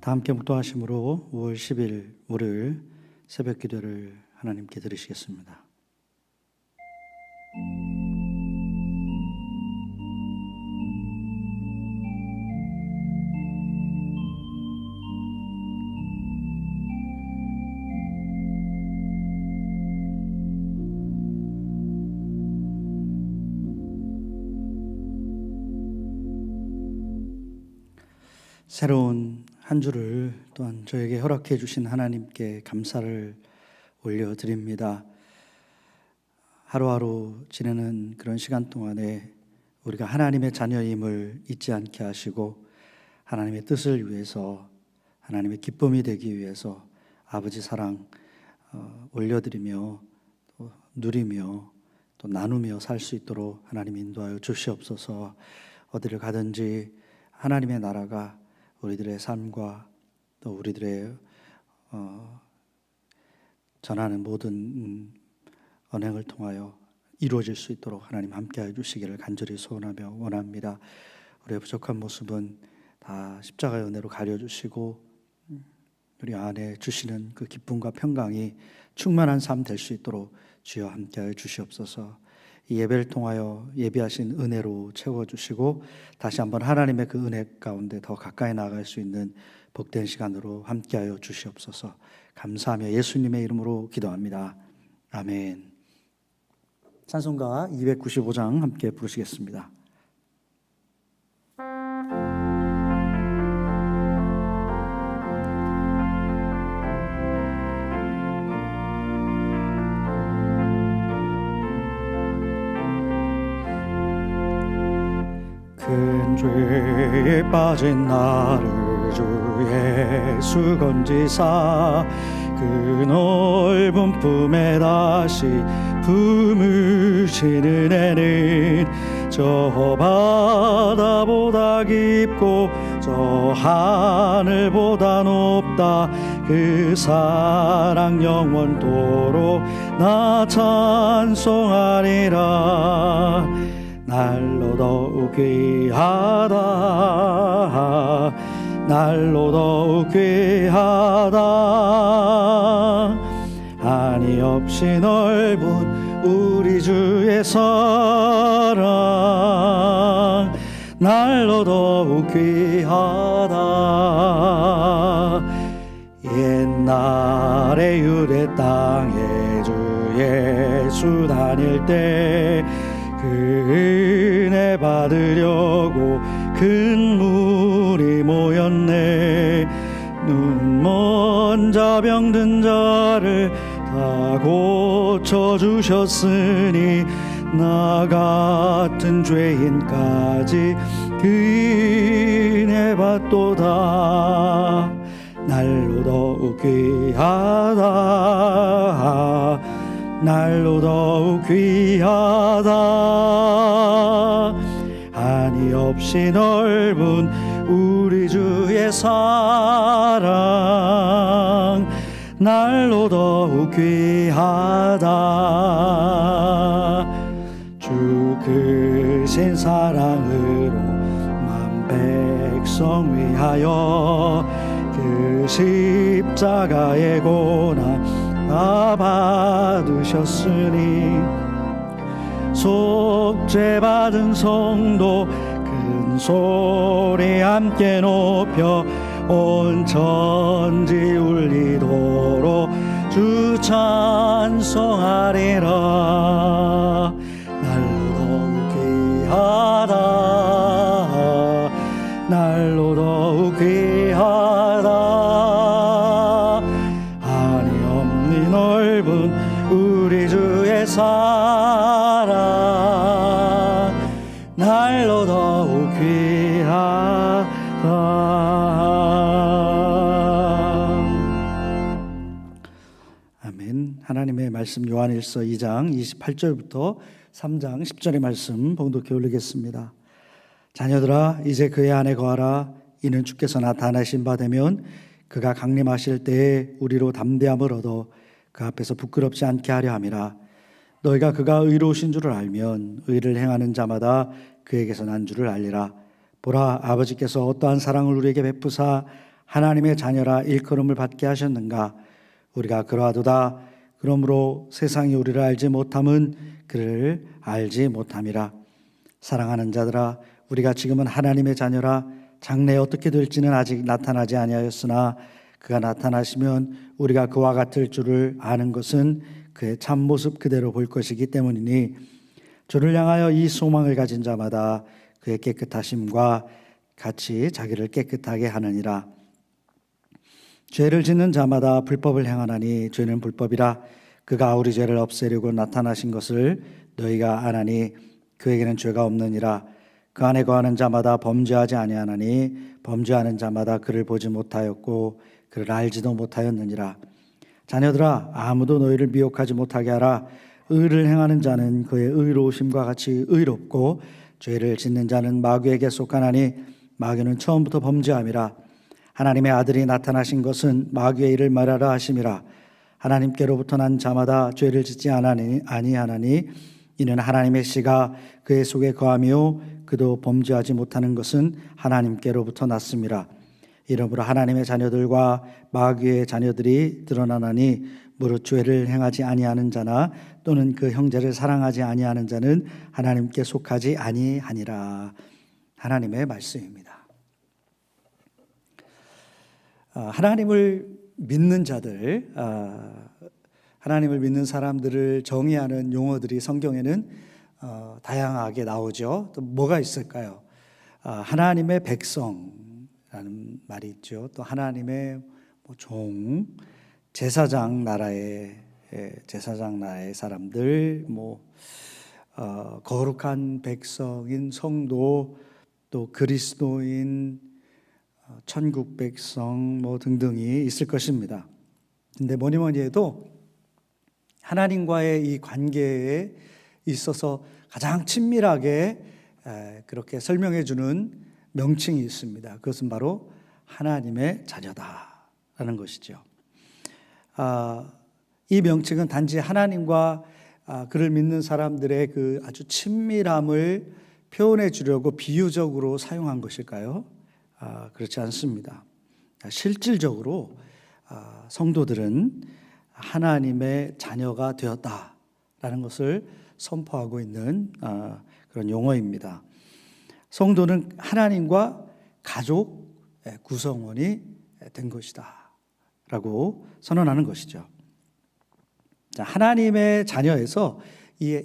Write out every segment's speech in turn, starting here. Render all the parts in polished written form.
다 함께 묵도하심으로 5월 10일 월요일 새벽 기도를 하나님께 드리시겠습니다. 새로운 한 주를 또한 저에게 허락해 주신 하나님께 감사를 올려드립니다. 하루하루 지내는 그런 시간 동안에 우리가 하나님의 자녀임을 잊지 않게 하시고 하나님의 뜻을 위해서, 하나님의 기쁨이 되기 위해서 아버지 사랑 올려드리며 또 누리며 또 나누며 살 수 있도록 하나님 인도하여 주시옵소서. 어디를 가든지 하나님의 나라가 우리들의 삶과 또 우리들의 전하는 모든 언행을 통하여 이루어질 수 있도록 하나님 함께해 주시기를 간절히 소원하며 원합니다. 우리의 부족한 모습은 다 십자가의 은혜로 가려주시고 우리 안에 주시는 그 기쁨과 평강이 충만한 삶 될 수 있도록 주여 함께해 주시옵소서. 이 예배를 통하여 예비하신 은혜로 채워주시고 다시 한번 하나님의 그 은혜 가운데 더 가까이 나아갈 수 있는 복된 시간으로 함께하여 주시옵소서. 감사하며 예수님의 이름으로 기도합니다. 아멘. 찬송가 295장 함께 부르시겠습니다. 큰 죄에 빠진 나를 주 예수 건지사 그 넓은 품에 다시 품으시는 애는 저 바다보다 깊고 저 하늘보다 높다. 그 사랑 영원토록 나 찬송하리라. 날로 더욱 귀하다, 날로 더욱 귀하다. 한이 없이 넓은 우리 주의 사랑 날로 더욱 귀하다. 옛날에 유대 땅에 주 예수 다닐 때 그 은혜 받으려고 큰 무리 모였네. 눈먼 자 병든 자를 다 고쳐주셨으니 나 같은 죄인까지 그 은혜 받도다. 날로 더욱 귀하다, 날로 더욱 귀하다. 한이 없이 넓은 우리 주의 사랑 날로 더욱 귀하다. 주 크신 사랑으로 만 백성 위하여 그 십자가의 고난 다 받으셨으니 속죄 받은 성도 큰 소리 함께 높여 온 천지 울리도록 주 찬송하리라. 날로 더욱 귀하다, 날로 더욱 귀하다. 넓은 우리 주의 사랑 날로 더욱 귀하다. 아멘. 하나님의 말씀 요한일서 2장 28절부터 3장 10절의 말씀 봉독해 올리겠습니다. 자녀들아 이제 그의 안에 거하라. 이는 주께서 나타나신 바 되면 그가 강림하실 때에 우리로 담대함을 얻어 그 앞에서 부끄럽지 않게 하려 함이라. 너희가 그가 의로우신 줄을 알면 의를 행하는 자마다 그에게서 난 줄을 알리라. 보라, 아버지께서 어떠한 사랑을 우리에게 베푸사 하나님의 자녀라 일컬음을 받게 하셨는가? 우리가 그러하도다. 그러므로 세상이 우리를 알지 못함은 그를 알지 못함이라. 사랑하는 자들아, 우리가 지금은 하나님의 자녀라. 장래에 어떻게 될지는 아직 나타나지 아니하였으나 그가 나타나시면 우리가 그와 같을 줄을 아는 것은 그의 참모습 그대로 볼 것이기 때문이니 주를 향하여 이 소망을 가진 자마다 그의 깨끗하심과 같이 자기를 깨끗하게 하느니라. 죄를 짓는 자마다 불법을 행하나니 죄는 불법이라. 그가 우리 죄를 없애려고 나타나신 것을 너희가 아나니 그에게는 죄가 없느니라. 그 안에 거하는 자마다 범죄하지 아니하나니 범죄하는 자마다 그를 보지 못하였고 그를 알지도 못하였느니라. 자녀들아, 아무도 너희를 미혹하지 못하게 하라. 의를 행하는 자는 그의 의로우심과 같이 의롭고 죄를 짓는 자는 마귀에게 속하나니 마귀는 처음부터 범죄함이라. 하나님의 아들이 나타나신 것은 마귀의 일을 말하라 하심이라. 하나님께로부터 난 자마다 죄를 짓지 아니하나니 이는 하나님의 씨가 그의 속에 거하며 그도 범죄하지 못하는 것은 하나님께로부터 났음이라. 이러므로 하나님의 자녀들과 마귀의 자녀들이 드러나나니 무릇 죄를 행하지 아니하는 자나 또는 그 형제를 사랑하지 아니하는 자는 하나님께 속하지 아니하니라. 하나님의 말씀입니다. 하나님을 믿는 자들, 하나님을 믿는 사람들을 정의하는 용어들이 성경에는 다양하게 나오죠. 또 뭐가 있을까요? 하나님의 백성라는 말이 있죠. 또 하나님의 종, 제사장 나라의 사람들, 거룩한 백성인 성도, 또 그리스도인, 천국 백성 등등이 있을 것입니다. 근데 뭐니 해도 하나님과의 이 관계에 있어서 가장 친밀하게 그렇게 설명해 주는 명칭이 있습니다. 그것은 바로 하나님의 자녀다라는 것이죠. 이 명칭은 단지 하나님과 그를 믿는 사람들의 그 아주 친밀함을 표현해 주려고 비유적으로 사용한 것일까요? 그렇지 않습니다. 실질적으로 성도들은 하나님의 자녀가 되었다라는 것을 선포하고 있는 그런 용어입니다. 성도는 하나님과 가족 구성원이 된 것이다 라고 선언하는 것이죠. 하나님의 자녀에서 이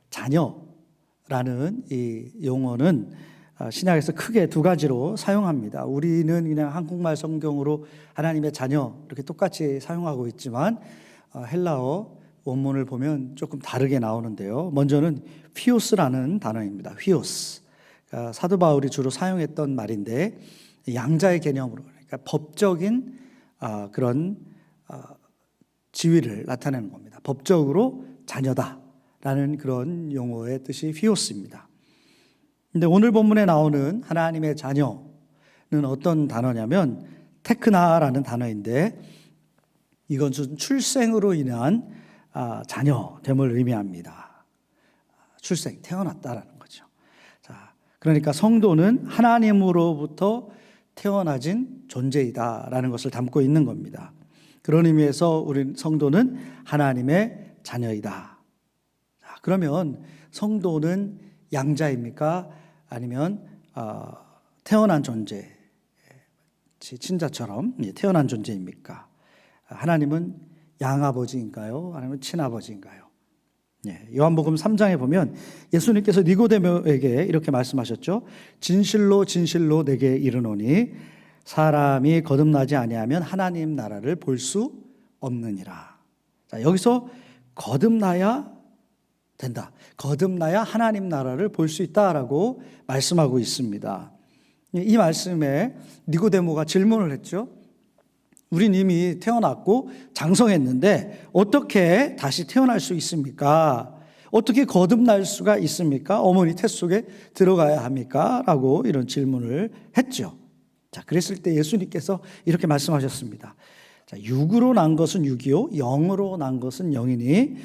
자녀라는 이 용어는 신약에서 크게 두 가지로 사용합니다. 우리는 그냥 한국말 성경으로 하나님의 자녀 이렇게 똑같이 사용하고 있지만 헬라어 원문을 보면 조금 다르게 나오는데요. 먼저는 휘오스라는 단어입니다. 휘오스. 사도 바울이 주로 사용했던 말인데 양자의 개념으로, 그러니까 법적인 그런 지위를 나타내는 겁니다. 법적으로 자녀다라는 그런 용어의 뜻이 휘오스입니다. 근데 오늘 본문에 나오는 하나님의 자녀는 어떤 단어냐면 테크나라는 단어인데 이것은 출생으로 인한 자녀됨을 의미합니다. 출생, 태어났다라는 거죠. 자, 그러니까 성도는 하나님으로부터 태어나진 존재이다라는 것을 담고 있는 겁니다. 그런 의미에서 우리 성도는 하나님의 자녀이다. 자, 그러면 성도는 양자입니까? 아니면 태어난 존재, 친자처럼 태어난 존재입니까? 하나님은 양아버지인가요? 아니면 친아버지인가요? 요한복음 3장에 보면 예수님께서 니고데모에게 이렇게 말씀하셨죠. 진실로 진실로 내게 이르노니 사람이 거듭나지 아니하면 하나님 나라를 볼 수 없느니라. 자, 여기서 거듭나야 된다. 거듭나야 하나님 나라를 볼 수 있다라고 말씀하고 있습니다. 이 말씀에 니고데모가 질문을 했죠. 우린 이미 태어났고 장성했는데 어떻게 다시 태어날 수 있습니까? 어떻게 거듭날 수가 있습니까? 어머니 태 속에 들어가야 합니까? 라고 이런 질문을 했죠. 자, 그랬을 때 예수님께서 이렇게 말씀하셨습니다. 자, 육으로 난 것은 육이요, 영으로 난 것은 영이니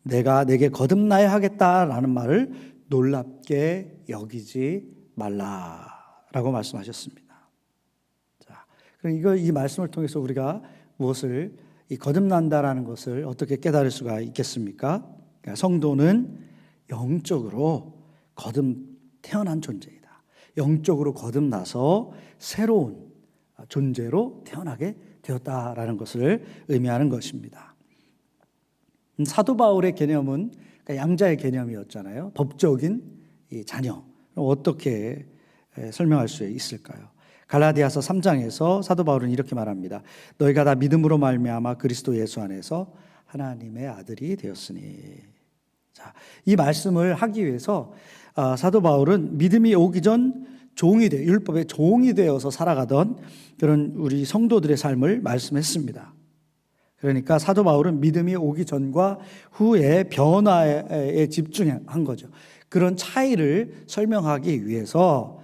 내가 내게 거듭나야 하겠다라는 말을 놀랍게 여기지 말라라고 말씀하셨습니다. 자, 이 말씀을 통해서 우리가 무엇을 거듭난다라는 것을 어떻게 깨달을 수가 있겠습니까? 그러니까 성도는 영적으로 태어난 존재이다. 영적으로 거듭나서 새로운 존재로 태어나게 되었다라는 것을 의미하는 것입니다. 사도 바울의 개념은 양자의 개념이었잖아요. 법적인 이 자녀. 어떻게 설명할 수 있을까요? 갈라디아서 3장에서 사도 바울은 이렇게 말합니다. 너희가 다 믿음으로 말미암아 그리스도 예수 안에서 하나님의 아들이 되었으니. 자, 이 말씀을 하기 위해서 사도 바울은 믿음이 오기 전 율법의 종이 되어서 살아가던 그런 우리 성도들의 삶을 말씀했습니다. 그러니까 사도 바울은 믿음이 오기 전과 후의 변화에 집중한 거죠. 그런 차이를 설명하기 위해서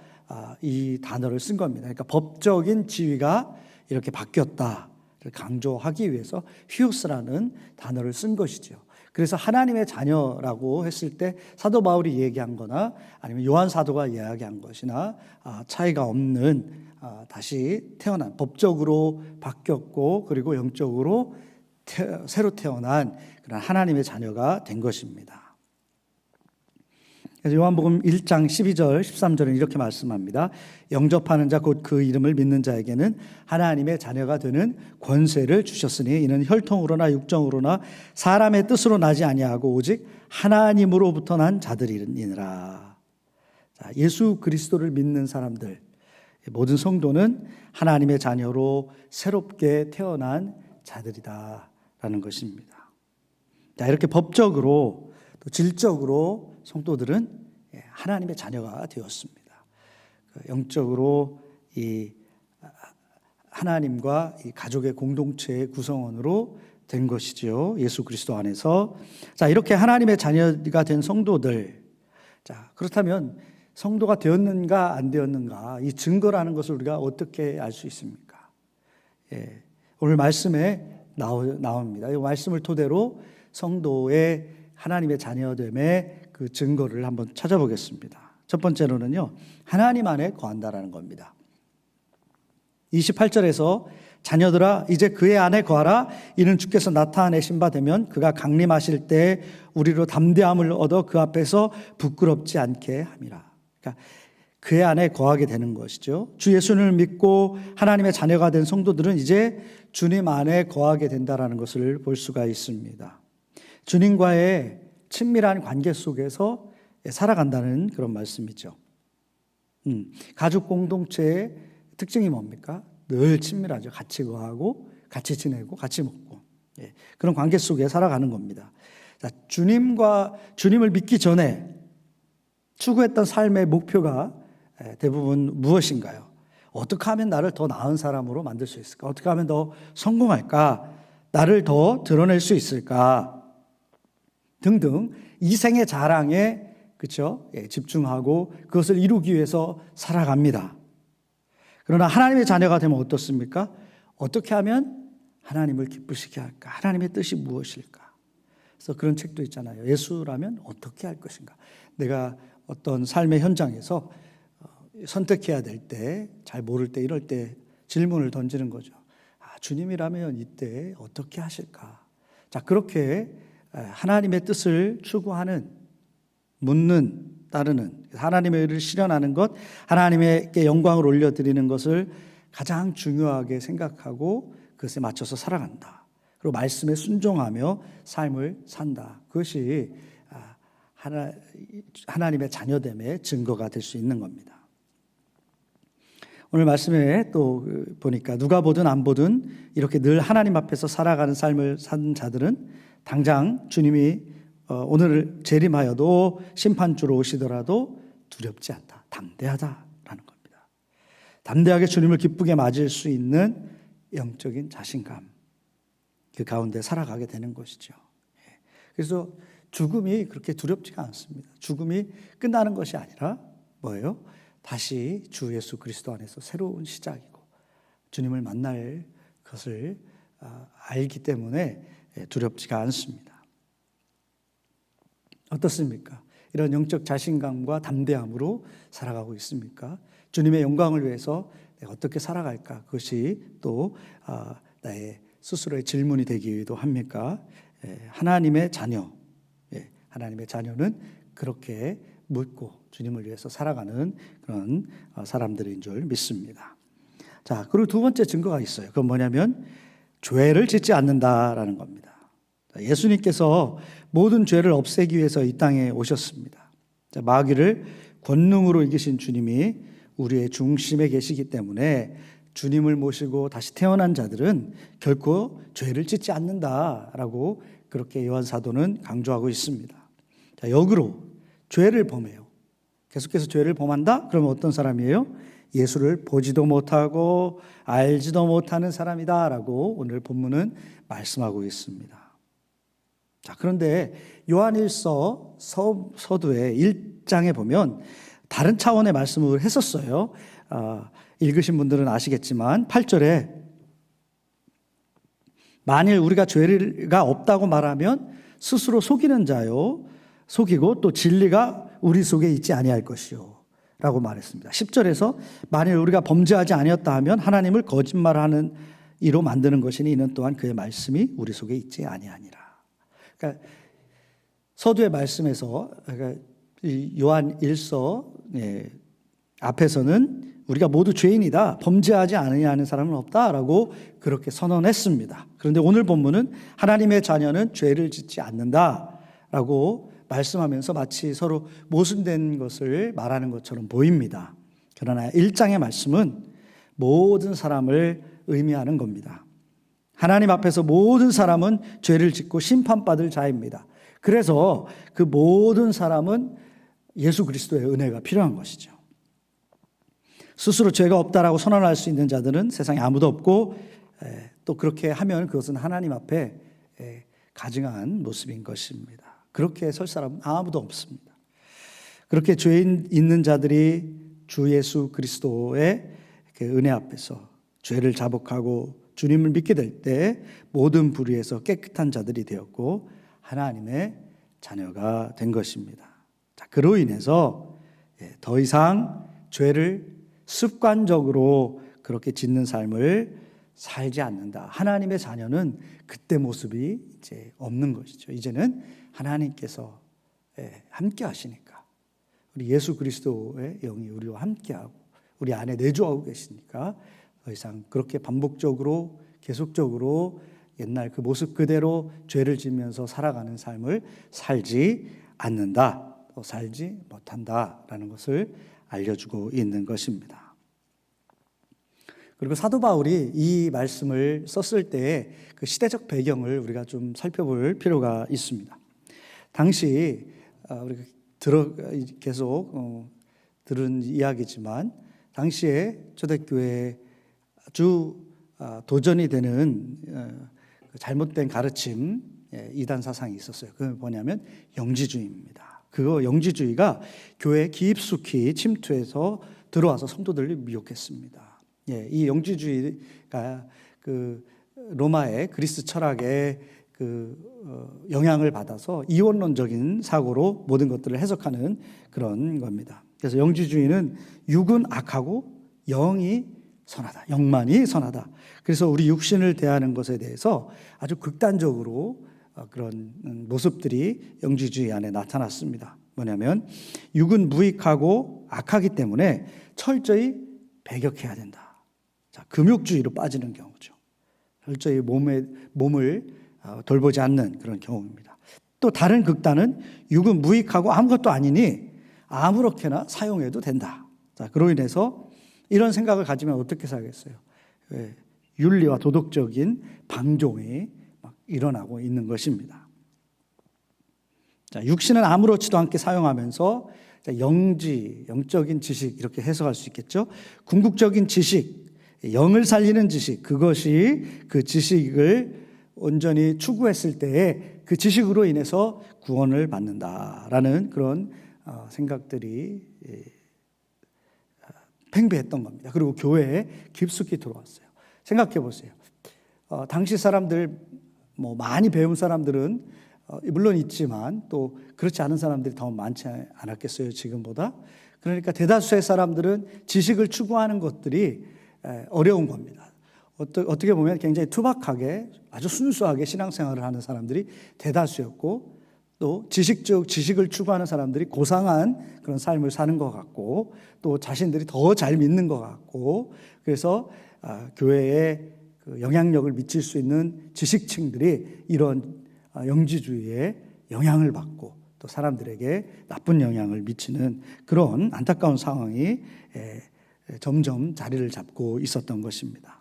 이 단어를 쓴 겁니다. 그러니까 법적인 지위가 이렇게 바뀌었다를 강조하기 위해서 휴스라는 단어를 쓴 것이죠. 그래서 하나님의 자녀라고 했을 때 사도 바울이 얘기한 거나 아니면 요한 사도가 이야기한 것이나 차이가 없는 다시 태어난, 법적으로 바뀌었고 그리고 영적으로 새로 태어난 그런 하나님의 자녀가 된 것입니다. 그래서 요한복음 1장 12절 13절은 이렇게 말씀합니다. 영접하는 자 곧 그 이름을 믿는 자에게는 하나님의 자녀가 되는 권세를 주셨으니 이는 혈통으로나 육정으로나 사람의 뜻으로 나지 아니하고 오직 하나님으로부터 난 자들이니라. 자, 예수 그리스도를 믿는 사람들, 모든 성도는 하나님의 자녀로 새롭게 태어난 자들이다라는 것입니다. 자, 이렇게 법적으로 또 질적으로 성도들은 하나님의 자녀가 되었습니다. 영적으로 이 하나님과 이 가족의 공동체의 구성원으로 된 것이죠. 예수 그리스도 안에서. 자, 이렇게 하나님의 자녀가 된 성도들. 자, 그렇다면 성도가 되었는가 안 되었는가 이 증거라는 것을 우리가 어떻게 알 수 있습니까? 오늘 말씀에 나옵니다. 이 말씀을 토대로 성도의 하나님의 자녀됨의 그 증거를 한번 찾아보겠습니다. 첫 번째로는요, 하나님 안에 거한다라는 겁니다. 28절에서 자녀들아 이제 그의 안에 거하라. 이는 주께서 나타내신 바 되면 그가 강림하실 때 우리로 담대함을 얻어 그 앞에서 부끄럽지 않게 함이라. 그러니까 그의 안에 거하게 되는 것이죠. 주 예수를 믿고 하나님의 자녀가 된 성도들은 이제 주님 안에 거하게 된다라는 것을 볼 수가 있습니다. 주님과의 친밀한 관계 속에서 살아간다는 그런 말씀이죠. 가족 공동체의 특징이 뭡니까? 늘 친밀하죠. 같이 거하고 같이 지내고 같이 먹고 그런 관계 속에 살아가는 겁니다. 자, 주님을 믿기 전에 추구했던 삶의 목표가 대부분 무엇인가요? 어떻게 하면 나를 더 나은 사람으로 만들 수 있을까? 어떻게 하면 더 성공할까? 나를 더 드러낼 수 있을까? 등등 이생의 자랑에 집중하고 그것을 이루기 위해서 살아갑니다. 그러나 하나님의 자녀가 되면 어떻습니까? 어떻게 하면 하나님을 기쁘시게 할까? 하나님의 뜻이 무엇일까? 그래서 그런 책도 있잖아요. 예수라면 어떻게 할 것인가? 내가 어떤 삶의 현장에서 선택해야 될 때, 잘 모를 때, 이럴 때 질문을 던지는 거죠. 주님이라면 이때 어떻게 하실까? 자, 그렇게 하나님의 뜻을 추구하는, 묻는, 따르는, 하나님의 의를 실현하는 것, 하나님께 영광을 올려드리는 것을 가장 중요하게 생각하고 그것에 맞춰서 살아간다. 그리고 말씀에 순종하며 삶을 산다. 그것이 하나님의 자녀됨의 증거가 될 수 있는 겁니다. 오늘 말씀에 또 보니까 누가 보든 안 보든 이렇게 늘 하나님 앞에서 살아가는 삶을 산 자들은 당장 주님이 오늘 재림하여도 심판주로 오시더라도 두렵지 않다. 담대하다라는 겁니다. 담대하게 주님을 기쁘게 맞을 수 있는 영적인 자신감, 그 가운데 살아가게 되는 것이죠. 그래서 죽음이 그렇게 두렵지가 않습니다. 죽음이 끝나는 것이 아니라 뭐예요? 다시 주 예수 그리스도 안에서 새로운 시작이고 주님을 만날 것을 알기 때문에 두렵지가 않습니다. 어떻습니까? 이런 영적 자신감과 담대함으로 살아가고 있습니까? 주님의 영광을 위해서 어떻게 살아갈까? 그것이 또 나의 스스로의 질문이 되기도 합니까? 하나님의 자녀, 하나님의 자녀는 그렇게 묻고 주님을 위해서 살아가는 그런 사람들인 줄 믿습니다. 자, 그리고 두 번째 증거가 있어요. 그건 뭐냐면 죄를 짓지 않는다라는 겁니다. 예수님께서 모든 죄를 없애기 위해서 이 땅에 오셨습니다. 자, 마귀를 권능으로 이기신 주님이 우리의 중심에 계시기 때문에 주님을 모시고 다시 태어난 자들은 결코 죄를 짓지 않는다라고 그렇게 요한 사도는 강조하고 있습니다. 자, 역으로 죄를 범해요. 계속해서 죄를 범한다? 그러면 어떤 사람이에요? 예수를 보지도 못하고 알지도 못하는 사람이다라고 오늘 본문은 말씀하고 있습니다. 자, 그런데 요한일서 서두에 1장에 보면 다른 차원의 말씀을 했었어요. 읽으신 분들은 아시겠지만 8절에 만일 우리가 죄가 없다고 말하면 스스로 속이는 자요, 속이고 또 진리가 우리 속에 있지 아니할 것이요 라고 말했습니다. 10절에서 만일 우리가 범죄하지 아니었다 하면 하나님을 거짓말하는 이로 만드는 것이니 이는 또한 그의 말씀이 우리 속에 있지 아니하니라. 그러니까 서두의 말씀에서, 그러니까 요한 1서 앞에서는 우리가 모두 죄인이다, 범죄하지 아니하는 사람은 없다라고 그렇게 선언했습니다. 그런데 오늘 본문은 하나님의 자녀는 죄를 짓지 않는다라고 말씀하면서 마치 서로 모순된 것을 말하는 것처럼 보입니다. 그러나 1장의 말씀은 모든 사람을 의미하는 겁니다. 하나님 앞에서 모든 사람은 죄를 짓고 심판받을 자입니다. 그래서 그 모든 사람은 예수 그리스도의 은혜가 필요한 것이죠. 스스로 죄가 없다라고 선언할 수 있는 자들은 세상에 아무도 없고, 또 그렇게 하면 그것은 하나님 앞에 가증한 모습인 것입니다. 그렇게 설 사람은 아무도 없습니다. 그렇게 죄인 있는 자들이 주 예수 그리스도의 은혜 앞에서 죄를 자복하고 주님을 믿게 될 때 모든 불의에서 깨끗한 자들이 되었고 하나님의 자녀가 된 것입니다. 자, 그로 인해서 더 이상 죄를 습관적으로 그렇게 짓는 삶을 살지 않는다. 하나님의 자녀는 그때 모습이 이제 없는 것이죠. 이제는 하나님께서 함께 하시니까, 우리 예수 그리스도의 영이 우리와 함께하고 우리 안에 내주하고 계시니까 더 이상 그렇게 반복적으로 계속적으로 옛날 그 모습 그대로 죄를 지면서 살아가는 삶을 살지 않는다, 또 살지 못한다라는 것을 알려주고 있는 것입니다. 그리고 사도 바울이 이 말씀을 썼을 때의 그 시대적 배경을 우리가 좀 살펴볼 필요가 있습니다. 당시 우리가 계속 들은 이야기지만 당시에 초대교회에 아주 도전이 되는 잘못된 가르침, 이단 사상이 있었어요. 그게 뭐냐면 영지주의입니다. 그 영지주의가 교회에 깊숙이 침투해서 들어와서 성도들을 미혹했습니다. 이 영지주의가 그 로마의 그리스 철학의 그 영향을 받아서 이원론적인 사고로 모든 것들을 해석하는 그런 겁니다. 그래서 영지주의는 육은 악하고 영이 선하다, 영만이 선하다. 그래서 우리 육신을 대하는 것에 대해서 아주 극단적으로 그런 모습들이 영지주의 안에 나타났습니다. 뭐냐면 육은 무익하고 악하기 때문에 철저히 배격해야 된다. 자, 금욕주의로 빠지는 경우죠. 철저히 몸을 돌보지 않는 그런 경우입니다. 또 다른 극단은 육은 무익하고 아무것도 아니니 아무렇게나 사용해도 된다. 자, 그로 인해서 이런 생각을 가지면 어떻게 살겠어요? 윤리와 도덕적인 방종이 막 일어나고 있는 것입니다. 자, 육신은 아무렇지도 않게 사용하면서 영적인 지식 이렇게 해석할 수 있겠죠. 궁극적인 지식, 영을 살리는 지식, 그것이 그 지식을 온전히 추구했을 때에 그 지식으로 인해서 구원을 받는다라는 그런 생각들이 팽배했던 겁니다. 그리고 교회에 깊숙이 들어왔어요. 생각해 보세요. 당시 사람들, 많이 배운 사람들은 물론 있지만 또 그렇지 않은 사람들이 더 많지 않았겠어요, 지금보다. 그러니까 대다수의 사람들은 지식을 추구하는 것들이 어려운 겁니다. 어떻게 보면 굉장히 투박하게 아주 순수하게 신앙생활을 하는 사람들이 대다수였고, 또 지식을 추구하는 사람들이 고상한 그런 삶을 사는 것 같고, 또 자신들이 더 잘 믿는 것 같고, 그래서 교회에 그 영향력을 미칠 수 있는 지식층들이 이런 영지주의에 영향을 받고 또 사람들에게 나쁜 영향을 미치는 그런 안타까운 상황이 점점 자리를 잡고 있었던 것입니다.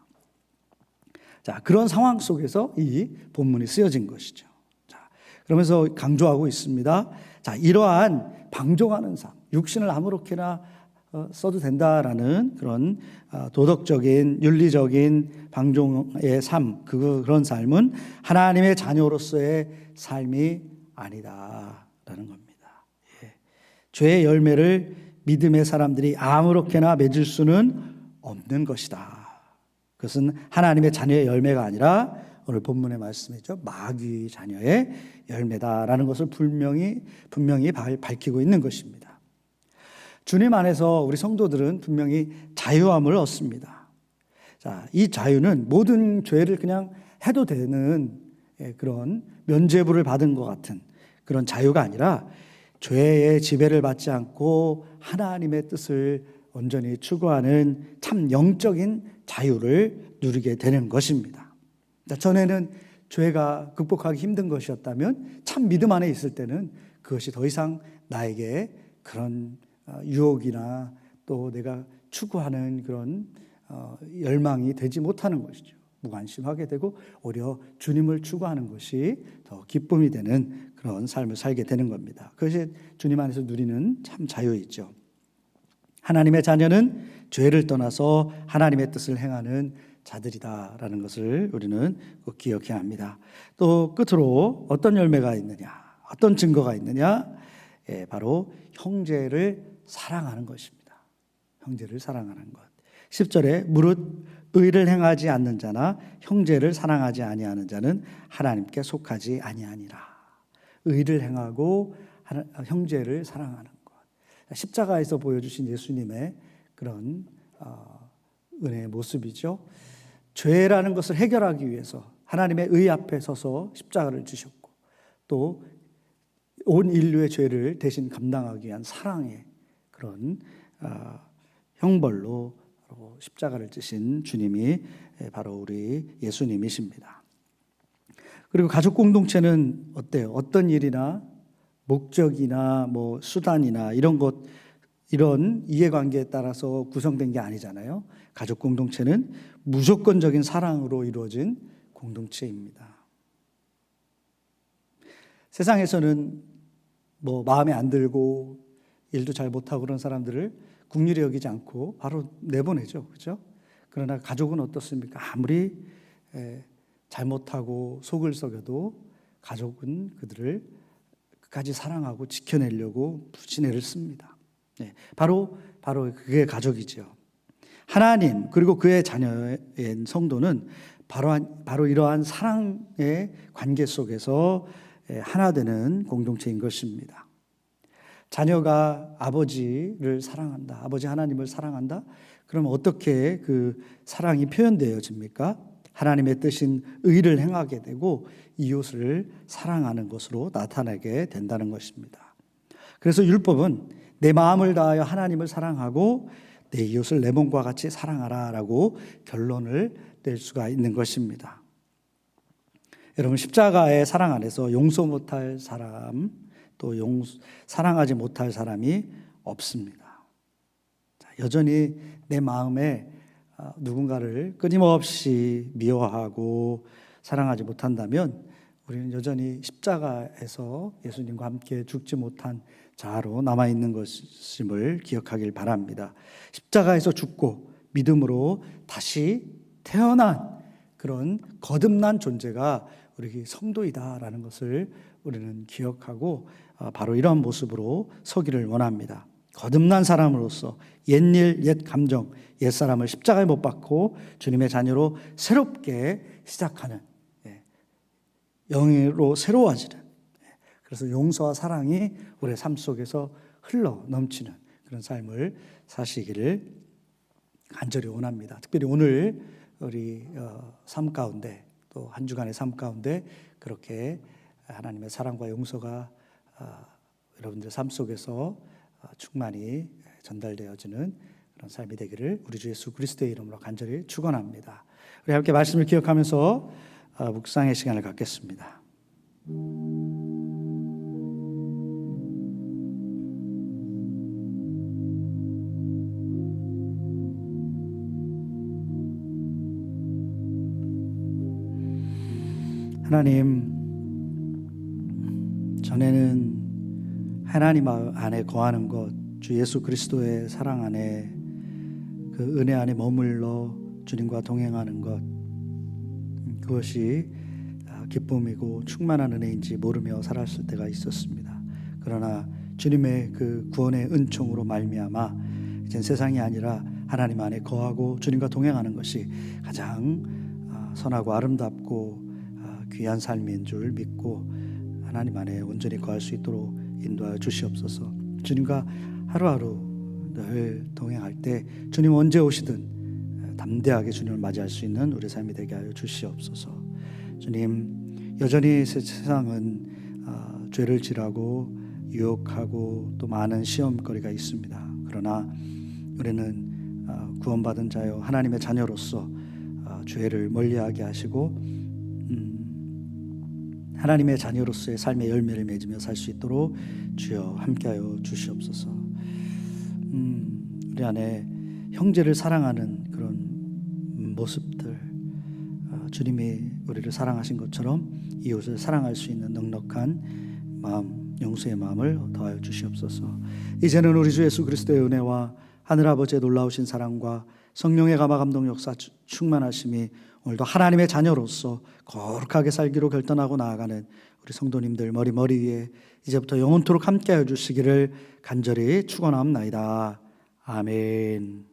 자, 그런 상황 속에서 이 본문이 쓰여진 것이죠. 자, 그러면서 강조하고 있습니다. 자, 이러한 방종하는 삶, 육신을 아무렇게나 써도 된다라는 그런 도덕적인 윤리적인 방종의 삶, 그런 삶은 하나님의 자녀로서의 삶이 아니다라는 겁니다. 예. 죄의 열매를 믿음의 사람들이 아무렇게나 맺을 수는 없는 것이다. 그것은 하나님의 자녀의 열매가 아니라 오늘 본문의 말씀이죠, 마귀 자녀의 열매다라는 것을 분명히 밝히고 있는 것입니다. 주님 안에서 우리 성도들은 분명히 자유함을 얻습니다. 자, 이 자유는 모든 죄를 그냥 해도 되는 그런 면죄부를 받은 것 같은 그런 자유가 아니라 죄의 지배를 받지 않고 하나님의 뜻을 온전히 추구하는 참 영적인 자유를 누리게 되는 것입니다. 전에는 죄가 극복하기 힘든 것이었다면 참 믿음 안에 있을 때는 그것이 더 이상 나에게 그런 유혹이나 또 내가 추구하는 그런 열망이 되지 못하는 것이죠. 무관심하게 되고 오히려 주님을 추구하는 것이 더 기쁨이 되는 그런 삶을 살게 되는 겁니다. 그것이 주님 안에서 누리는 참 자유이죠. 하나님의 자녀는 죄를 떠나서 하나님의 뜻을 행하는 자들이다라는 것을 우리는 꼭 기억해야 합니다. 또 끝으로 어떤 열매가 있느냐, 어떤 증거가 있느냐, 바로 형제를 사랑하는 것입니다. 형제를 사랑하는 것. 10절에 무릇 의를 행하지 않는 자나 형제를 사랑하지 아니하는 자는 하나님께 속하지 아니하니라. 의를 행하고 형제를 사랑하는 것. 십자가에서 보여주신 예수님의 그런 은혜의 모습이죠. 죄라는 것을 해결하기 위해서 하나님의 의 앞에 서서 십자가를 지셨고, 또 온 인류의 죄를 대신 감당하기 위한 사랑의 그런 형벌로 십자가를 지신 주님이 바로 우리 예수님이십니다. 그리고 가족 공동체는 어때요? 어떤 일이나 목적이나 뭐 수단이나 이런 이해관계에 따라서 구성된 게 아니잖아요. 가족 공동체는 무조건적인 사랑으로 이루어진 공동체입니다. 세상에서는 뭐 마음에 안 들고 일도 잘 못하고 그런 사람들을 국률이 여기지 않고 바로 내보내죠. 그렇죠? 그러나 가족은 어떻습니까? 아무리 잘못하고 속을 썩여도 가족은 그들을 끝까지 사랑하고 지켜내려고 부진애를 씁니다. 바로 그게 가족이죠. 하나님 그리고 그의 자녀인 성도는 바로 이러한 사랑의 관계 속에서 하나 되는 공동체인 것입니다. 자녀가 아버지를 사랑한다, 아버지 하나님을 사랑한다, 그러면 어떻게 그 사랑이 표현되어집니까? 하나님의 뜻인 의를 행하게 되고 이웃을 사랑하는 것으로 나타나게 된다는 것입니다. 그래서 율법은 내 마음을 다하여 하나님을 사랑하고 내 이웃을 내 몸과 같이 사랑하라 라고 결론을 낼 수가 있는 것입니다. 여러분, 십자가의 사랑 안에서 용서 못할 사람, 또 사랑하지 못할 사람이 없습니다. 여전히 내 마음에 누군가를 끊임없이 미워하고 사랑하지 못한다면 우리는 여전히 십자가에서 예수님과 함께 죽지 못한 자로 남아있는 것임을 기억하길 바랍니다. 십자가에서 죽고 믿음으로 다시 태어난 그런 거듭난 존재가 우리 성도이다라는 것을 우리는 기억하고 바로 이러한 모습으로 서기를 원합니다. 거듭난 사람으로서 옛일, 옛 감정, 옛사람을 십자가에 못 박고 주님의 자녀로 새롭게 시작하는, 영으로 새로워지는, 그래서 용서와 사랑이 우리의 삶 속에서 흘러 넘치는 그런 삶을 사시기를 간절히 원합니다. 특별히 오늘 우리 삶 가운데 또 한 주간의 삶 가운데 그렇게 하나님의 사랑과 용서가 여러분들 삶 속에서 충만히 전달되어지는 그런 삶이 되기를 우리 주 예수 그리스도의 이름으로 간절히 축원합니다. 우리 함께 말씀을 기억하면서 묵상의 시간을 갖겠습니다. 하나님, 전에는 하나님 안에 거하는 것, 주 예수 그리스도의 사랑 안에 그 은혜 안에 머물러 주님과 동행하는 것, 그것이 기쁨이고 충만한 은혜인지 모르며 살았을 때가 있었습니다. 그러나 주님의 그 구원의 은총으로 말미암아 이젠 세상이 아니라 하나님 안에 거하고 주님과 동행하는 것이 가장 선하고 아름답고 귀한 삶인 줄 믿고 하나님 안에 온전히 거할 수 있도록 인도하여 주시옵소서. 주님과 하루하루 늘 동행할 때 주님 언제 오시든 담대하게 주님을 맞이할 수 있는 우리 삶이 되게 하여 주시옵소서. 주님, 여전히 세상은 죄를 지라고 유혹하고 또 많은 시험거리가 있습니다. 그러나 우리는 구원받은 자여 하나님의 자녀로서 죄를 멀리하게 하시고 하나님의 자녀로서의 삶의 열매를 맺으며 살 수 있도록 주여 함께하여 주시옵소서. 우리 안에 형제를 사랑하는 그런 모습들, 주님이 우리를 사랑하신 것처럼 이웃을 사랑할 수 있는 넉넉한 마음, 용서의 마음을 더하여 주시옵소서. 이제는 우리 주 예수 그리스도의 은혜와 하늘아버지의 놀라우신 사랑과 성령의 감화 감동 역사 충만하심이 오늘도 하나님의 자녀로서 거룩하게 살기로 결단하고 나아가는 우리 성도님들 머리 위에 이제부터 영원토록 함께하여 주시기를 간절히 축원하옵나이다. 아멘.